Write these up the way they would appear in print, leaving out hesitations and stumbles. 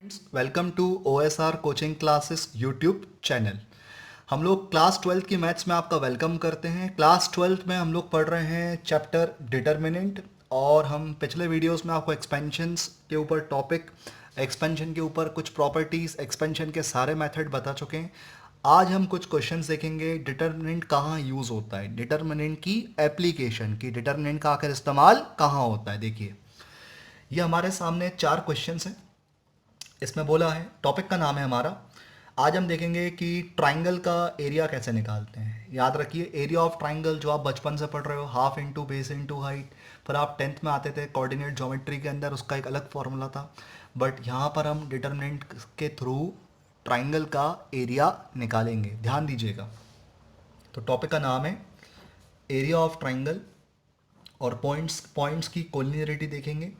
Welcome to OSR coaching classes YouTube channel. हम लोग class 12th की मैथ्स में आपका वेलकम करते हैं। क्लास 12th में हम लोग पढ़ रहे हैं चैप्टर डिटर्मिनेंट, और हम पिछले वीडियोस में आपको एक्सपेंशंस के ऊपर टॉपिक, एक्सपेंशन के ऊपर कुछ प्रॉपर्टीज़, एक्सपेंशन के सारे मेथड बता चुके हैं। आज हम कुछ क्वेश्चंस देखेंगे, डिटर्मिनेंट कहाँ यूज़ होता है, डिटर्मिनेंट की एप्लीकेशन की, डिटर्मिनेंट का आखिर इस्तेमाल कहाँ होता है। देखिए, ये हमारे सामने चार क्वेश्चंस हैं। इसमें बोला है, टॉपिक का नाम है हमारा, आज हम देखेंगे कि ट्राइंगल का एरिया कैसे निकालते हैं। याद रखिए, एरिया ऑफ ट्राइंगल जो आप बचपन से पढ़ रहे हो, half into base into height, फिर आप 10th में आते थे कोऑर्डिनेट ज्योमेट्री के अंदर, उसका एक अलग फॉर्मूला था। बट यहाँ पर हम डिटर्मिनेंट के थ्रू ट्राइंगल का एरिया निकालेंगे, ध्यान दीजिएगा। तो टॉपिक का नाम है एरिया ऑफ ट्राइंगल, और पॉइंट्स पॉइंट्स की कोलिनियरिटी देखेंगे।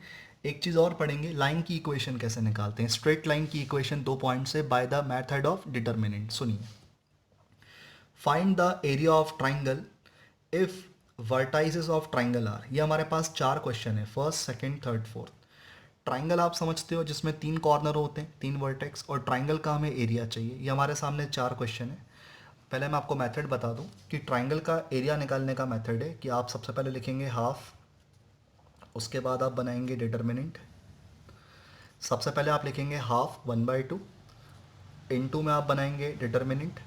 एक चीज़ और पढ़ेंगे, लाइन की इक्वेशन कैसे निकालते हैं, स्ट्रेट लाइन की इक्वेशन दो पॉइंट से by the method of determinant. सुनिए, find the area of triangle if vertices of triangle are. ये हमारे पास चार क्वेश्चन है, first, second, third, fourth. Triangle आप समझते हो जिसमें तीन कॉर्नर होते हैं, तीन वर्टेक्स, और ट्राइंगल का हमें एरिया चाहिए। ये हमारे सामने चार क्वेश्चन है। पहले मैं आपको मेथड बता दूं कि ट्राइंगल का एरिया निकालने का मेथड है कि आप सबसे पहले लिखेंगे हाफ, उसके बाद आप बनाएंगे डिटर्मिनेंट। सबसे पहले आप लिखेंगे हाफ 1/2, इनटू में आप बनाएंगे डिटर्मिनेंट,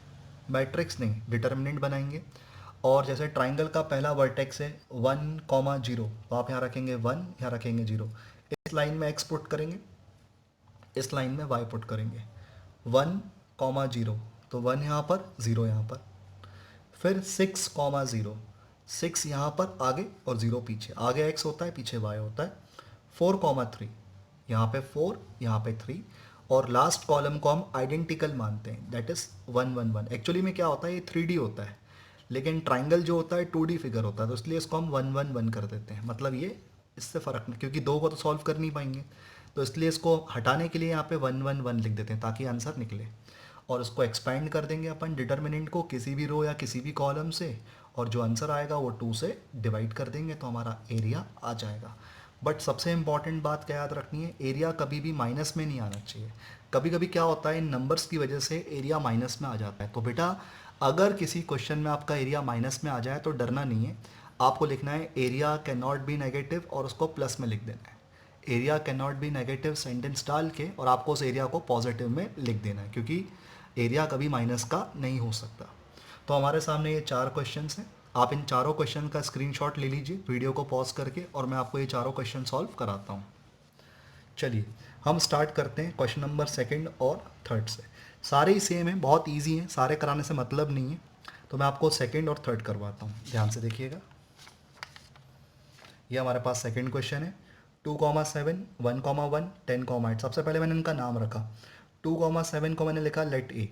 मैट्रिक्स नहीं डिटर्मिनेंट बनाएंगे। और जैसे ट्राइंगल का पहला वर्टेक्स है 1,0, तो आप यहाँ रखेंगे 1, यहाँ रखेंगे 0। इस लाइन में एक्स पुट करेंगे, इस लाइन में वाई पुट करेंगे, 1,0, तो 1 यहाँ पर, 0 यहाँ पर। फिर 6,0, 6 यहाँ पर आगे और 0 पीछे, आगे एक्स होता है पीछे वाई होता है। 4,3, यहाँ पे 4, यहाँ पे 3, और लास्ट कॉलम को हम आइडेंटिकल मानते हैं, दैट इज 1,1,1। एक्चुअली में क्या होता है, ये 3D होता है, लेकिन ट्राइंगल जो होता है 2D फिगर होता है, तो इसलिए इसको हम 1,1,1 कर देते हैं। मतलब ये इससे फ़र्क नहीं, क्योंकि दो को तो सॉल्व कर नहीं पाएंगे, तो इसलिए इसको हटाने के लिए यहाँ पे 1,1,1 लिख देते हैं ताकि आंसर निकले। और उसको एक्सपेंड कर देंगे अपन डिटर्मिनेंट को किसी भी रो या किसी भी कॉलम से, और जो आंसर आएगा वो 2 से डिवाइड कर देंगे, तो हमारा एरिया आ जाएगा। बट सबसे इंपॉर्टेंट बात क्या याद रखनी है, एरिया कभी भी माइनस में नहीं आना चाहिए। कभी कभी क्या होता है, इन नंबर्स की वजह से एरिया माइनस में आ जाता है। तो बेटा, अगर किसी क्वेश्चन में आपका एरिया माइनस में आ जाए तो डरना नहीं है, आपको लिखना है area can not be negative, और उसको प्लस में लिख देना है। Area can not be negative sentence डाल के, और आपको उस एरिया को पॉजिटिव में लिख देना है, क्योंकि एरिया कभी माइनस का नहीं हो सकता। तो हमारे सामने ये चार क्वेश्चंस हैं। आप इन चारों क्वेश्चन का स्क्रीनशॉट ले लीजिए वीडियो को पॉज करके, और मैं आपको ये चारों क्वेश्चन सॉल्व कराता हूँ। चलिए, हम स्टार्ट करते हैं क्वेश्चन नंबर सेकंड और थर्ड से। सारे ही सेम हैं, बहुत इजी हैं, सारे कराने से मतलब नहीं है। तो मैं आपको सेकंड और थर्ड करवाता हूँ, ध्यान से देखिएगा। ये हमारे पास सेकंड क्वेश्चन है, 2,7, 1,1, 10,8। सबसे पहले मैंने इनका नाम रखा। 2,7 को मैंने लिखा लेट ए,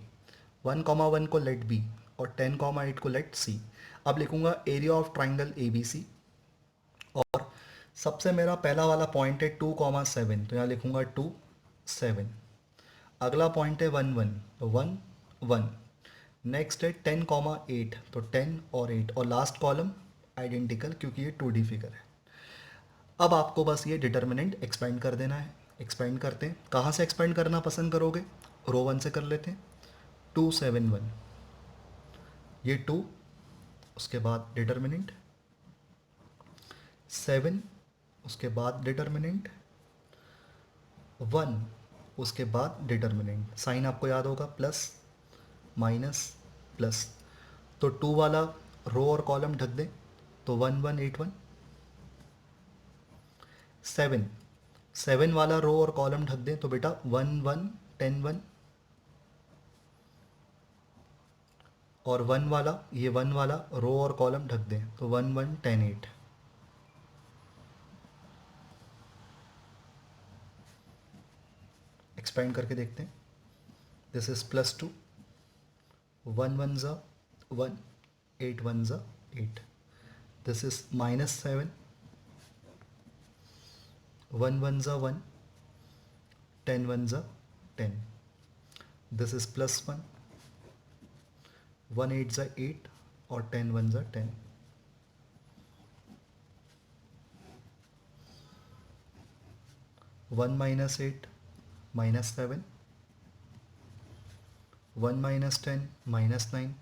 1,1 को लेट बी, और 10,8 को लेट सी। अब लिखूंगा area of triangle A B C, और सबसे मेरा पहला वाला पॉइंट है 2,7, तो यहाँ लिखूंगा 2, 7। अगला पॉइंट है 1,1, तो 1, 1। नेक्स्ट है 10,8, तो 10 और 8, और लास्ट कॉलम आइडेंटिकल, क्योंकि ये 2D फिगर है। अब आपको बस ये डिटर्मिनेंट एक्सपेंड कर देना है। एक्सपेंड करते हैं, कहाँ से एक्सपेंड करना पसंद करोगे, रो 1 से कर लेते हैं। 2,7,1, ये 2, उसके बाद डिटर्मिनेंट 7, उसके बाद डिटर्मिनेंट 1, उसके बाद डिटर्मिनेंट। साइन आपको याद होगा, प्लस माइनस प्लस। तो 2 वाला रो और कॉलम ढक दें, तो 1,1,8,1। 7, 7 वाला रो और कॉलम ढक दें, तो बेटा 1,1,10,1। और 1 वाला, ये 1 वाला रो और कॉलम ढक दें, तो 1,1,10,8। एक्सपेंड करके देखते हैं। दिस इज +2, 1 1 ज़ा 1, 8 1 ज़ा 8। दिस इज -7, 1 1 ज़ा 1, 10 1 ज़ा 10। दिस इज +1, 1 8 ज़ा 8, और 10 1 ज़ा 10। 1 -8, -7, 1 minus 10, -9,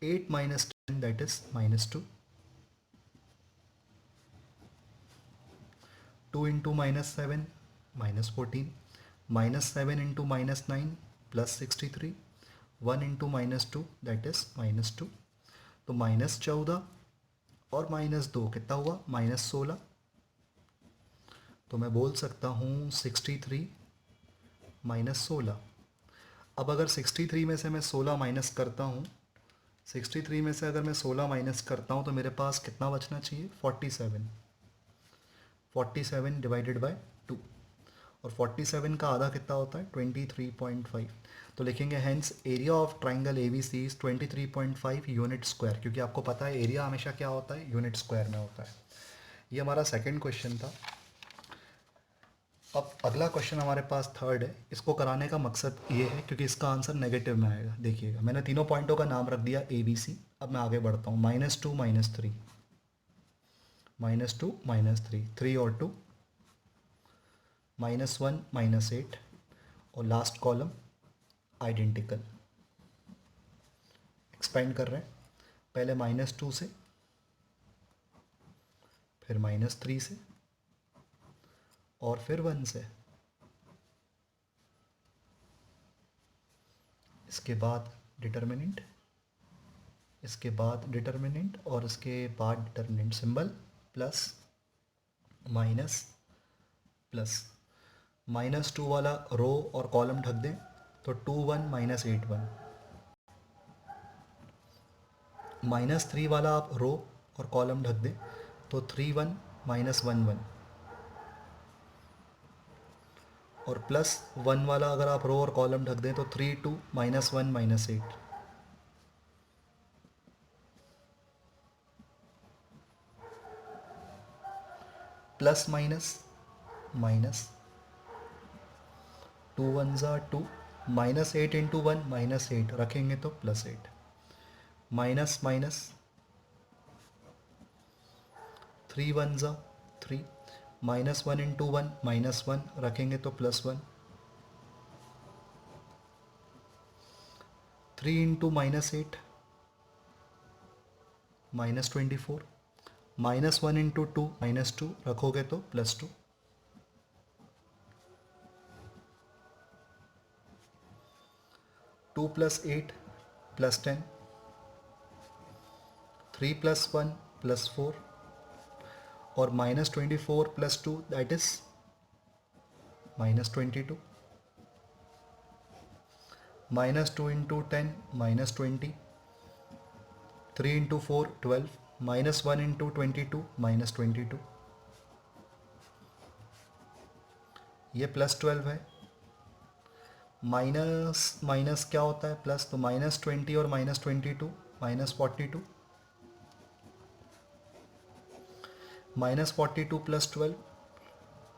8 minus 10, that is -2, 2 into -7, -14, -7 into -9, +63, 1 into -2, that is -2, तो -14 और -2 कितना हुआ, -16, तो मैं बोल सकता हूँ 63 -16। अब अगर 63 में से मैं 16 माइनस करता हूँ, 63 में से अगर मैं 16 माइनस करता हूँ तो मेरे पास कितना बचना चाहिए, 47, 47 डिवाइडेड बाय 2, और 47 का आधा कितना होता है, 23.5, तो लिखेंगे hence area of triangle A B C is 23.5 unit square, क्योंकि आपको पता है एरिया हमेशा क्या होता है, यूनिट स्क्वायर में होता है। ये हमारा सेकंड क्वेश्चन था। अब अगला क्वेश्चन हमारे पास थर्ड है। इसको कराने का मकसद ये है क्योंकि इसका आंसर नेगेटिव में आएगा। देखिएगा, मैंने तीनों पॉइंटों का नाम रख दिया ए बी सी। अब मैं आगे बढ़ता हूँ, -2 -3, -2 -3, 3 और 2, -1 -8, और लास्ट कॉलम आइडेंटिकल। एक्सपेंड कर रहे हैं, पहले -2 से, फिर -3 से, और फिर 1 से। इसके बाद डिटर्मिनेंट, इसके बाद डिटर्मिनेंट, और इसके बाद determinant symbol, plus minus plus. -2 वाला रो और कॉलम ढक दें तो 2 1 -8 1। -3 वाला आप रो और कॉलम ढक दें तो 3 1 -1 1। और +1 वाला अगर आप रो और कॉलम ढक दें तो 3 2 -1 -8। प्लस माइनस माइनस, 2 1 ज़ा 2, -8 इंटू 1 -8 रखेंगे तो +8, माइनस माइनस, 3 1 ज़ा 3, -1 इंटू 1 -1 रखेंगे तो +1, 3 इंटू -8 -24, -1 इंटू 2 -2 रखोगे तो +2, 2 + 8 + 10, 3 + 1 + 4, और -24 + 2 that is -22, -2 into 10 -20, 3 into 4 12, -1 into 22 -22, ये +12 है। माइनस माइनस क्या होता है, प्लस, तो -20 और -22 -42, -42 + 12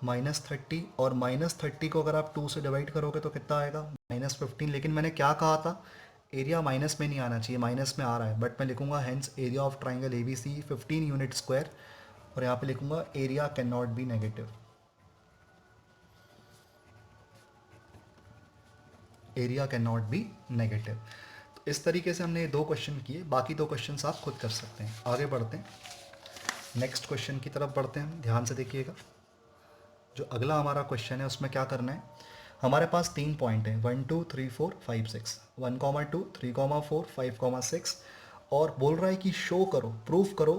-30, और -30 को अगर आप 2 से डिवाइड करोगे तो कितना आएगा, -15। लेकिन मैंने क्या कहा था, एरिया माइनस में नहीं आना चाहिए, माइनस में आ रहा है, बट मैं लिखूंगा hence area of triangle A B C 15 unit square, और यहाँ पे लिखूंगा area can not be negative, area can not be negative. तो इस तरीके से हमने ये 2 क्वेश्चन किए, बाकी 2 क्वेश्चन आप खुद कर सकते हैं। आगे बढ़ते हैं, नेक्स्ट क्वेश्चन की तरफ बढ़ते हैं, ध्यान से देखिएगा। जो अगला हमारा क्वेश्चन है उसमें क्या करना है, हमारे पास 3 पॉइंट हैं, 1 2 3 4 5 6, 1, 2 3, 4 5, 6, और बोल रहा है कि शो करो, प्रूफ करो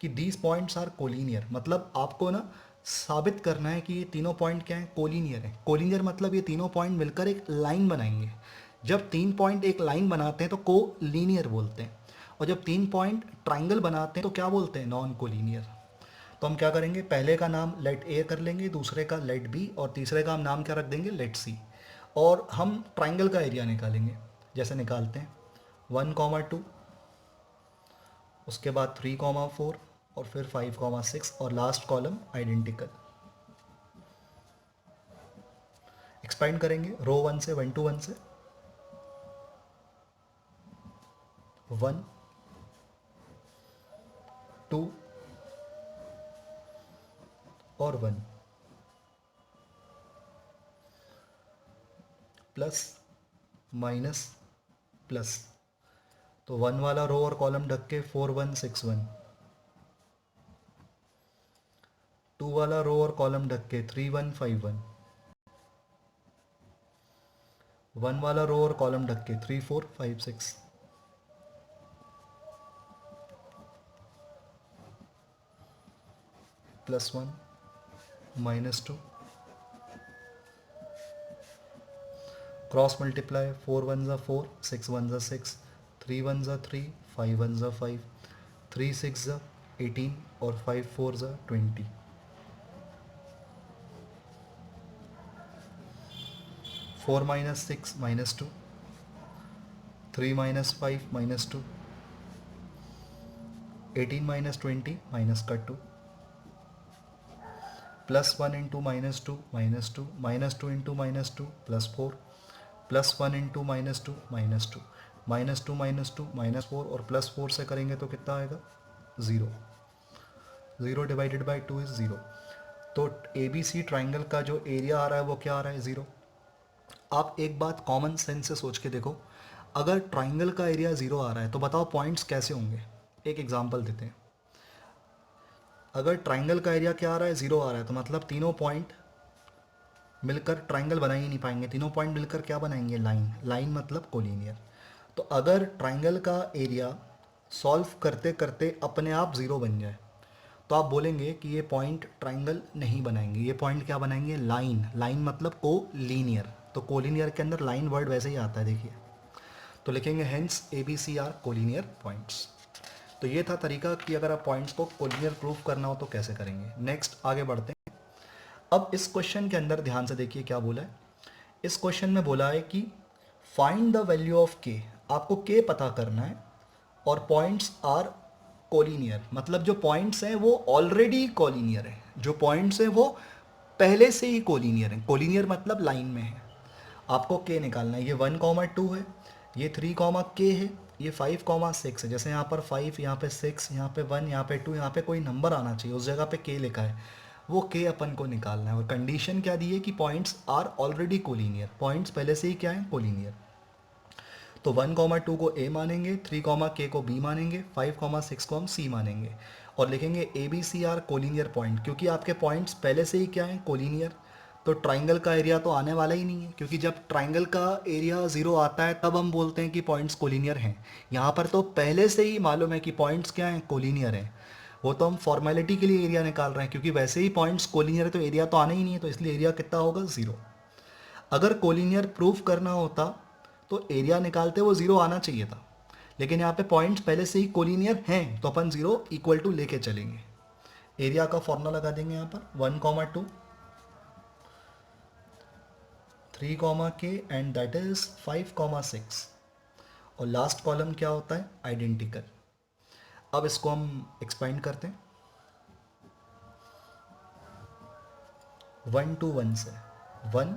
कि दीज पॉइंट्स आर कोलिनियर। मतलब आपको ना साबित करना है कि ये तीनों पॉइंट क्या हैं, कोलिनियर है। कोलिनियर मतलब ये तीनों पॉइंट मिलकर एक लाइन बनाएंगे। जब 3 पॉइंट एक लाइन बनाते हैं तो को लीनियर बोलते हैं, और जब 3 पॉइंट ट्राइंगल बनाते हैं तो क्या बोलते हैं, नॉन कोलिनियर। तो हम क्या करेंगे, पहले का नाम लेट ए कर लेंगे, दूसरे का लेट बी, और तीसरे का हम नाम क्या रख देंगे, लेट सी, और हम ट्राइंगल का एरिया निकालेंगे। जैसे निकालते हैं, 1, 2, उसके बाद 3, 4, और फिर 5, 6, और लास्ट कॉलम आइडेंटिकल। एक्सपांड करेंगे रो 1 से, 1 से 1 2 और 1। प्लस माइनस प्लस, तो 1 वाला रो और कॉलम ढक के 4161, 2 वाला रो और कॉलम ढक के 3151, 1 वाला रो और कॉलम ढक के 3456, +1 -2, क्रॉस मल्टीप्लाई, 4 1 ज़ा 4, 6 1 ज़ा 6, 3 1 ज़ा 3, 5 1 ज़ा 5, 3 6 ज़ा 18 और 5 4 ज़ा 20, 4 -6 -2, 3 -5 -2, 18 -20 माइनस का 2, +1 इंटू -2 -2, -2 इंटू -2 +4, +1 इंटू -2 -2, -2 -2 -4 और +4 से करेंगे तो कितना आएगा 0, 0 डिवाइडेड बाई 2 इज 0। तो ए बी सी ट्राइंगल का जो एरिया आ रहा है वो क्या आ रहा है 0। आप एक बात कॉमन सेंस से सोच के देखो, अगर ट्राइंगल का एरिया 0 आ रहा है तो बताओ पॉइंट्स कैसे होंगे। एक एग्जांपल देते हैं, अगर ट्राइंगल का एरिया क्या आ रहा है 0 आ रहा है तो मतलब तीनों पॉइंट मिलकर ट्राइंगल बना ही नहीं पाएंगे, तीनों पॉइंट मिलकर क्या बनाएंगे लाइन, लाइन मतलब कोलिनियर। तो अगर ट्राइंगल का एरिया सॉल्व करते करते अपने आप 0 बन जाए तो आप बोलेंगे कि ये पॉइंट ट्राइंगल नहीं बनाएंगे, ये पॉइंट क्या बनाएंगे लाइन, लाइन मतलब को लीनियर। तो कोलिनियर के अंदर लाइन वर्ड वैसे ही आता है देखिए, तो लिखेंगे hence A B C are collinear points. तो ये था तरीका कि अगर आप पॉइंट्स को कोलिनियर प्रूव करना हो तो कैसे करेंगे। नेक्स्ट आगे बढ़ते हैं। अब इस क्वेश्चन के अंदर ध्यान से देखिए क्या बोला है। इस क्वेश्चन में बोला है कि फाइंड द वैल्यू ऑफ के, आपको के पता करना है और पॉइंट्स आर कोलिनियर, मतलब जो पॉइंट्स हैं वो ऑलरेडी कोलिनियर हैं, जो पॉइंट्स हैं वो पहले से ही कोलिनियर हैं। कोलिनियर मतलब लाइन में है। आपको के निकालना है, ये 1,2 है, ये 3, के है, ये 5,6 है। जैसे यहाँ पर 5, यहाँ पे 6, यहाँ पे 1, यहाँ पे 2, यहाँ पे कोई नंबर आना चाहिए, उस जगह पे के लिखा है, वो के अपन को निकालना है। और कंडीशन क्या दी है कि points are already collinear, points पहले से ही क्या है कोलिनियर। तो 1,2 को ए मानेंगे, 3, के को बी मानेंगे, 5,6 को हम सी मानेंगे और लिखेंगे A B C are collinear point, क्योंकि आपके पॉइंट्स पहले से ही क्या है कोलिनियर। तो ट्राइंगल का एरिया तो आने वाला ही नहीं है, क्योंकि जब ट्राइंगल का एरिया 0 आता है तब हम बोलते हैं कि पॉइंट्स कोलिनियर हैं। यहाँ पर तो पहले से ही मालूम है कि पॉइंट्स क्या हैं कोलिनियर हैं, वो तो हम फॉर्मेलिटी के लिए एरिया निकाल रहे हैं, क्योंकि वैसे ही पॉइंट्स कोलिनियर है तो एरिया तो आना ही नहीं है, तो इसलिए एरिया कितना होगा 0। अगर कोलिनियर प्रूफ करना होता तो एरिया निकालते वो 0 आना चाहिए था, लेकिन यहाँ पे पॉइंट्स पहले से ही कोलिनियर हैं तो अपन 0 इक्वल टू लेके चलेंगे। एरिया का फॉर्मूला लगा देंगे यहाँ पर 1,2, 3, के एंड दैट इज 5,6 और लास्ट कॉलम क्या होता है आइडेंटिकल। अब इसको हम एक्सपेंड करते हैं 1 to 1 से, 1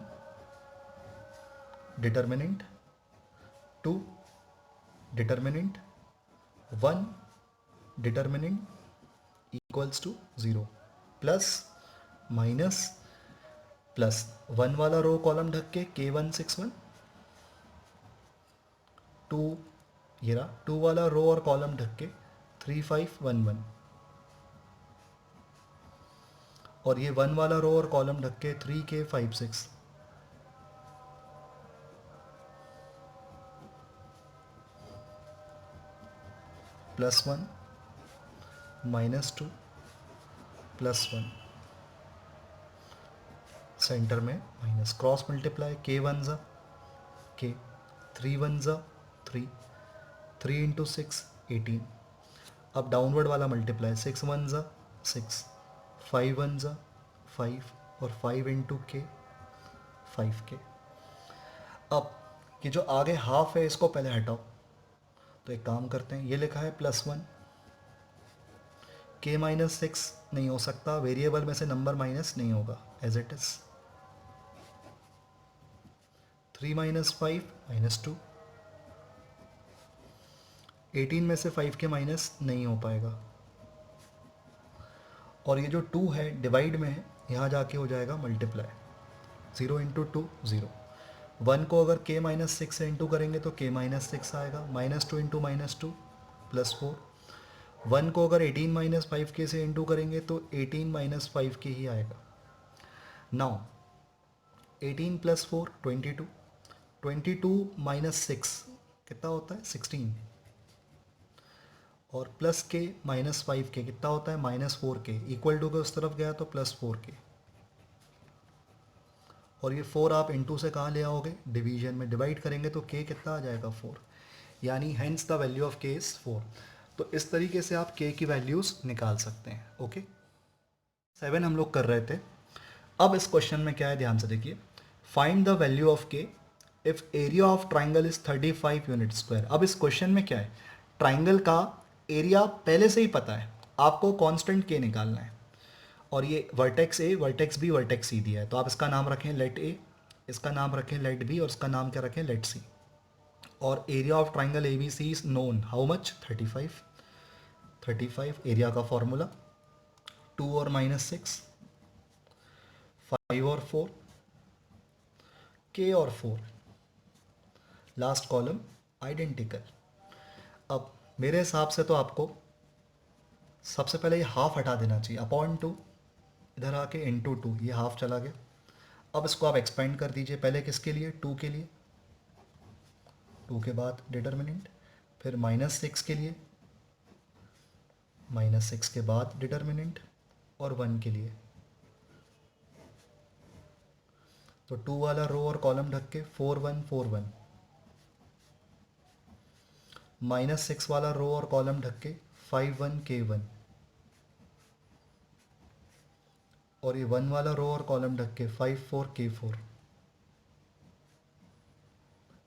determinant, 2 determinant, 1 determinant equals to 0, plus minus plus 1 वाला रो कॉलम ढक के K161, 2 ये रहा 2 वाला रो और कॉलम ढक के 3511 और ये 1 वाला रो और कॉलम ढक के 3K56, +1 -2 +1 सेंटर में माइनस, क्रॉस मल्टीप्लाई K1 ज़ा K, 3 1 ज़ा 3, 3 इंटू 6 18। अब डाउनवर्ड वाला मल्टीप्लाई 6 1 ज़ा 6, 5 1 ज़ा 5 और 5 इंटू के 5K। अब ये जो आगे हाफ है इसको पहले हटाओ, तो एक काम करते हैं, ये लिखा है +1, K-6 नहीं हो सकता, वेरिएबल में से नंबर माइनस नहीं होगा, एज इट इज 3 -5 -2, 18 में से 5 के माइनस नहीं हो पाएगा और ये जो 2 है डिवाइड में है, यहाँ जाके हो जाएगा मल्टीप्लाई, 0 इंटू 2 0, 1 को अगर k माइनस सिक्स से इंटू करेंगे तो k माइनस सिक्स आएगा, -2 इंटू -2 +4। 1 को अगर 18 माइनस 5k से इंटू करेंगे तो 18 माइनस 5k ही आएगा। नाउ 18 प्लस 4 22, 22 माइनस 6 कितना होता है 16, और प्लस के माइनस 5k कितना होता है -4k, इक्वल टू के उस तरफ गया तो +4k, और ये 4 आप इंटू से कहाँ ले आओगे, डिवीजन में डिवाइड करेंगे तो k कितना आ जाएगा 4, यानी hence the value of k is 4। तो इस तरीके से आप k की वैल्यूज़ निकाल सकते हैं। ओके, 7 हम लोग कर रहे थे। अब इस क्वेश्चन में क्या है, ध्यान से देखिए, find the value of k if area of triangle is 35 unit square. अब इस क्वेश्चन में क्या है, ट्राइंगल का एरिया पहले से ही पता है, आपको कांस्टेंट k निकालना है, और ये vertex A, vertex B, vertex C दिया है, तो आप इसका नाम रखें लेट ए, इसका नाम रखें लेट बी, और इसका नाम क्या रखें लेट सी। और area of triangle A B C is known, how much 35, 35 area का फॉर्मूला 2 और -6, 5 और 4, k और 4, लास्ट कॉलम आइडेंटिकल। अब मेरे हिसाब से तो आपको सबसे पहले ये हाफ हटा देना चाहिए, अपॉन 2 इधर आके इंटू 2, ये हाफ चला गया। अब इसको आप एक्सपेंड कर दीजिए, पहले किसके लिए 2 के लिए, 2 के बाद डिटर्मिनेंट, फिर -6 के लिए, -6 के बाद डिटर्मिनेंट, और 1 के लिए। तो 2 वाला रो और कॉलम ढक के 4 1 4 1, -6 वाला रो और कॉलम ढक के 5 1 k 1, और ये 1 वाला रो और कॉलम ढक के 5 4 k 4।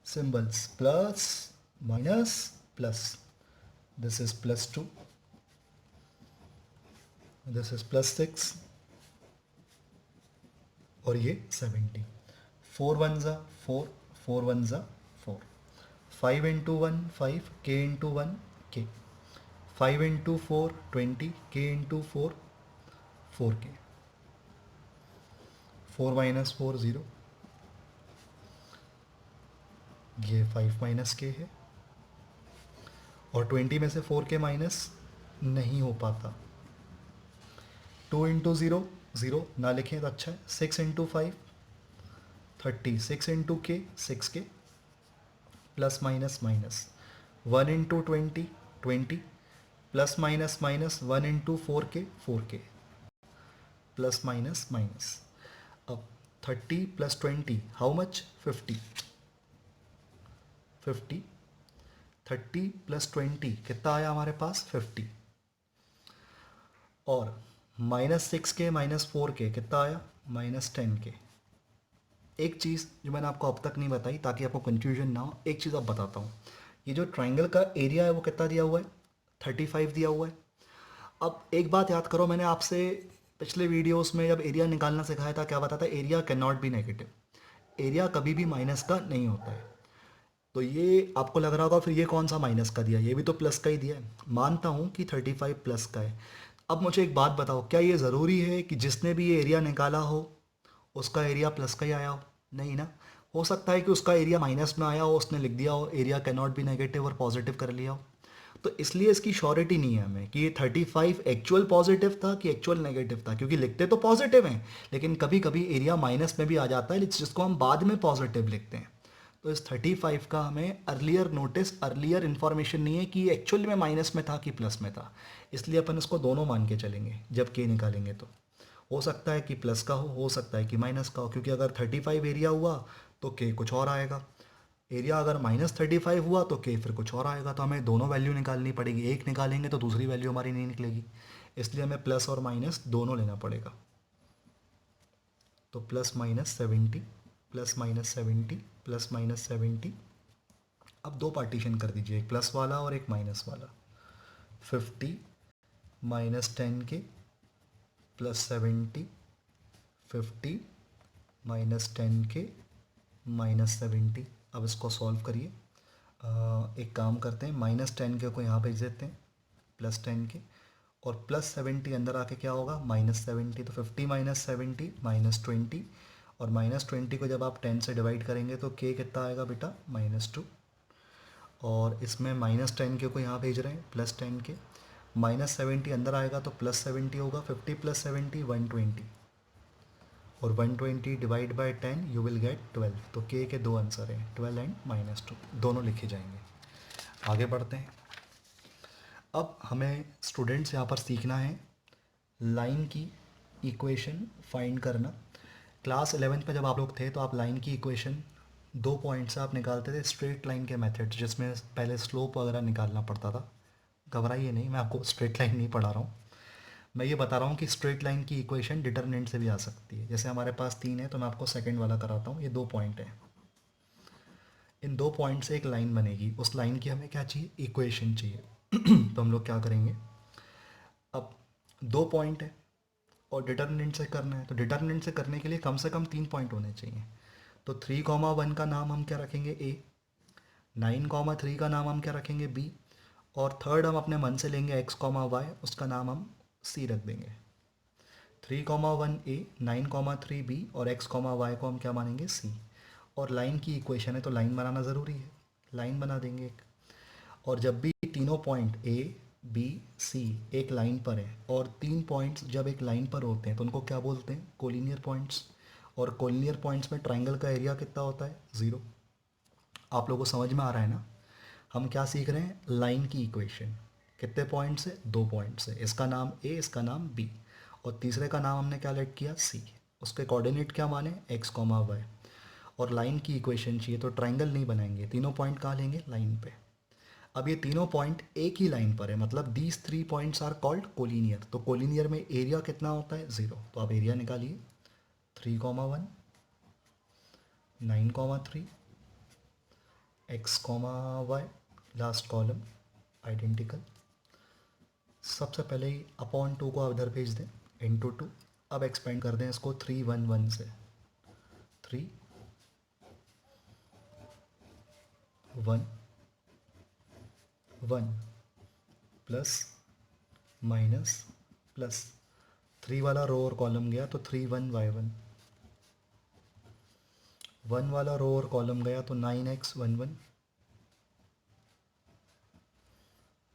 Symbols plus minus plus, this is +2, this is +6, और ये 70। 4 1 ज़ा 4, 4 1 ज़ा 4, 5 into 1 5, k into 1 k, 5 into 4 20, k into 4 4k, 4 minus 4 0, ये 5 माइनस k है, और 20 में से 4k माइनस नहीं हो पाता। 2 इंटू 0 0, ना लिखें तो अच्छा है। 6 into 5 30, 6 into k 6k, plus minus minus, 1 into 20 20, plus minus minus, 1 into 4k 4k, plus minus minus. अब 30 प्लस 20 हाउ मच 50, 50, 30 प्लस 20 कितना आया हमारे पास 50, और -6k -4k कितना आया -10k। एक चीज़ जो मैंने आपको अब तक नहीं बताई ताकि आपको कन्फ्यूजन ना हो, एक चीज़ अब बताता हूँ। ये जो ट्राइंगल का एरिया है वो कितना दिया हुआ है 35 दिया हुआ है। अब एक बात याद करो, मैंने आपसे पिछले वीडियोस में जब एरिया निकालना सिखाया था क्या बताया था, area can not be negative, area कभी भी माइनस का नहीं होता है। तो ये आपको लग रहा होगा फिर ये कौन सा माइनस का दिया, ये भी तो प्लस का ही दिया है। मानता हूँ कि 35 प्लस का है। अब मुझे एक बात बताओ, क्या ये ज़रूरी है कि जिसने भी ये एरिया निकाला हो उसका एरिया प्लस का ही आया हो? नहीं ना, हो सकता है कि उसका एरिया माइनस में आया हो, उसने लिख दिया हो area can not be negative और पॉजिटिव कर लिया हो। तो इसलिए इसकी श्योरिटी नहीं है हमें कि ये 35 एक्चुअल पॉजिटिव था कि एक्चुअल नेगेटिव था, क्योंकि लिखते तो पॉजिटिव हैं लेकिन कभी कभी एरिया माइनस में भी आ जाता है जिसको हम बाद में पॉजिटिव लिखते हैं। तो इस 35 का हमें अर्लियर नोटिस, अर्लियर इन्फॉर्मेशन नहीं है कि एक्चुअल में माइनस में था कि प्लस में था, इसलिए अपन इसको दोनों मान के चलेंगे जब के निकालेंगे। तो हो सकता है कि प्लस का हो सकता है कि माइनस का हो, क्योंकि अगर 35 एरिया हुआ तो के कुछ और आएगा, एरिया अगर -35 हुआ तो के फिर कुछ और आएगा। तो हमें दोनों वैल्यू निकालनी पड़ेगी, एक निकालेंगे तो दूसरी वैल्यू हमारी नहीं निकलेगी, इसलिए हमें प्लस और माइनस दोनों लेना पड़ेगा। तो +-70, +-70, +-70। अब दो पार्टीशन कर दीजिए, एक प्लस वाला और एक माइनस वाला। 50 -10k +70, 50 -10k -70। अब इसको सॉल्व करिए। एक काम करते हैं, -10k को यहाँ भेज देते हैं, +10k, और +70 अंदर आके क्या होगा -70। तो 50 -70 -20, और -20 को जब आप 10 से डिवाइड करेंगे तो k कितना आएगा बेटा -2। और इसमें -10 के को यहाँ भेज रहे हैं +10 के, -70 अंदर आएगा तो +70 होगा, 50 + 70 120, और 120 divide by 10 you will get 12। तो k के दो आंसर हैं 12 एंड -2, दोनों लिखे जाएंगे। आगे बढ़ते हैं। अब हमें स्टूडेंट्स यहाँ पर सीखना है लाइन की इक्वेशन फाइंड करना। क्लास 11th में जब आप लोग थे तो आप लाइन की इक्वेशन 2 पॉइंट से आप निकालते थे स्ट्रेट लाइन के मेथड, जिसमें पहले स्लोप वगैरह निकालना पड़ता था। घबराइए नहीं, मैं आपको स्ट्रेट लाइन नहीं पढ़ा रहा हूँ, मैं ये बता रहा हूँ कि स्ट्रेट लाइन की इक्वेशन डिटरमिनेंट से भी आ सकती है। जैसे हमारे पास 3 है तो मैं आपको सेकंड वाला कराता हूँ। ये 2 पॉइंट है, इन 2 पॉइंट से एक लाइन बनेगी, उस लाइन की हमें क्या चाहिए, इक्वेशन चाहिए। तो हम लोग क्या करेंगे, अब 2 पॉइंट है और डिटरमिनेंट से करना है, तो डिटरमिनेंट से करने के लिए कम से कम 3 पॉइंट होने चाहिए। तो 3,1 का नाम हम क्या रखेंगे ए, 9,3 का नाम हम क्या रखेंगे बी, और थर्ड हम अपने मन से लेंगे x, y, उसका नाम हम सी रख देंगे। 3,1 ए, 9,3 बी और x, y को हम क्या मानेंगे सी। और लाइन की इक्वेशन है तो लाइन बनाना ज़रूरी है, लाइन बना देंगे एक। और जब भी तीनों पॉइंट ए बी सी एक लाइन पर है, और 3 पॉइंट्स जब एक लाइन पर होते हैं तो उनको क्या बोलते हैं, कोलिनियर पॉइंट्स। और कोलिनियर पॉइंट्स में ट्राइंगल का एरिया कितना होता है, 0। आप लोगों को समझ में आ रहा है ना। हम क्या सीख रहे हैं, लाइन की इक्वेशन। कितने पॉइंट से, 2 पॉइंट से। इसका नाम ए, इसका नाम बी, और तीसरे का नाम हमने क्या लेट किया, सी। उसके कोऑर्डिनेट क्या माने, x, y। और लाइन की इक्वेशन चाहिए तो ट्राइंगल नहीं बनाएंगे, तीनों पॉइंट कहाँ लेंगे, लाइन पे। अब ये तीनों पॉइंट एक ही लाइन पर है, मतलब these 3 points are called collinear. तो कोलिनियर में एरिया कितना होता है, 0। तो आप एरिया निकालिए, 3,1, 9,3, x, y, last column identical. सबसे पहले ही अपॉन 2 को आप इधर भेज दें, इंटू 2। अब एक्सपेंड कर दें इसको 3,1,1 से, 3 1 1 प्लस माइनस प्लस, 3 वाला रो और कॉलम गया तो 3,1,y1, 1 वाला रो और कॉलम गया तो 9x,1,1,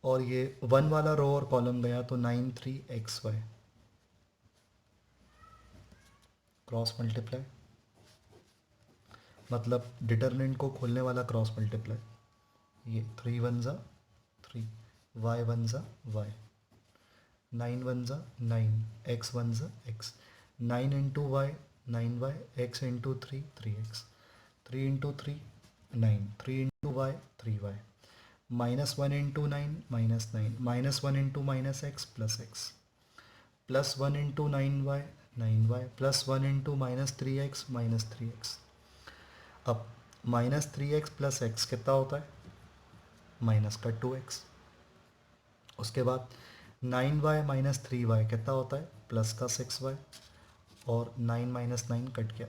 और ये 1 वाला रो और कॉलम गया तो 9,3xy। क्रॉस मल्टीप्लाई, मतलब डिटरमिनेंट को खोलने वाला क्रॉस मल्टीप्लाई। ये 3 1 ज़ा 3, y 1 ज़ा y, 9 1 ज़ा 9, x 1 ज़ा x, 9 into y 9y, x into 3 3x, 3 into 3 9, 3 into y 3y, -1 into 9 -9, -1 into -x plus x, +1 into 9y 9y, +1 into -3x -3x। अब -3x प्लस x कितना होता है, माइनस का 2x। उसके बाद 9y माइनस 3y कितना होता है, प्लस का 6y, और 9 माइनस 9 कट गया,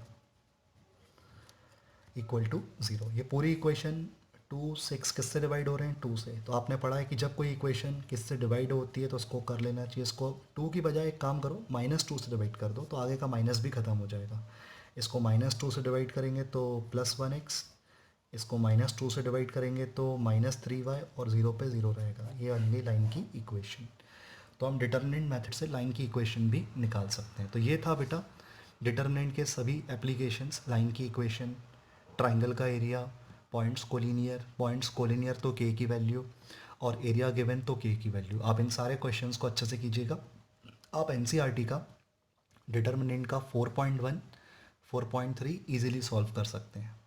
इक्वल टू 0। ये पूरी इक्वेशन 2 6 किससे डिवाइड हो रहे हैं, 2 से। तो आपने पढ़ा है कि जब कोई इक्वेशन किससे डिवाइड होती है तो उसको कर लेना चाहिए, इसको 2 की बजाय एक काम करो, -2 से डिवाइड कर दो, तो आगे का माइनस भी ख़त्म हो जाएगा। इसको -2 से डिवाइड करेंगे तो +1x, इसको -2 से डिवाइड करेंगे तो -3y, और 0 पे 0 रहेगा। ये अन्य लाइन की इक्वेशन। तो हम डिटरमिनेंट मेथड से लाइन की इक्वेशन भी निकाल सकते हैं। तो ये था बेटा डिटरमिनेंट के सभी एप्लीकेशंस, लाइन की इक्वेशन, ट्राइंगल का एरिया, पॉइंट्स कोलिनियर तो k की वैल्यू, और एरिया गिवन तो k की वैल्यू। आप इन सारे क्वेश्चंस को अच्छे से कीजिएगा। आप एनसीईआरटी का डिटरमिनेंट का 4.1 4.3 ईजिली सॉल्व कर सकते हैं।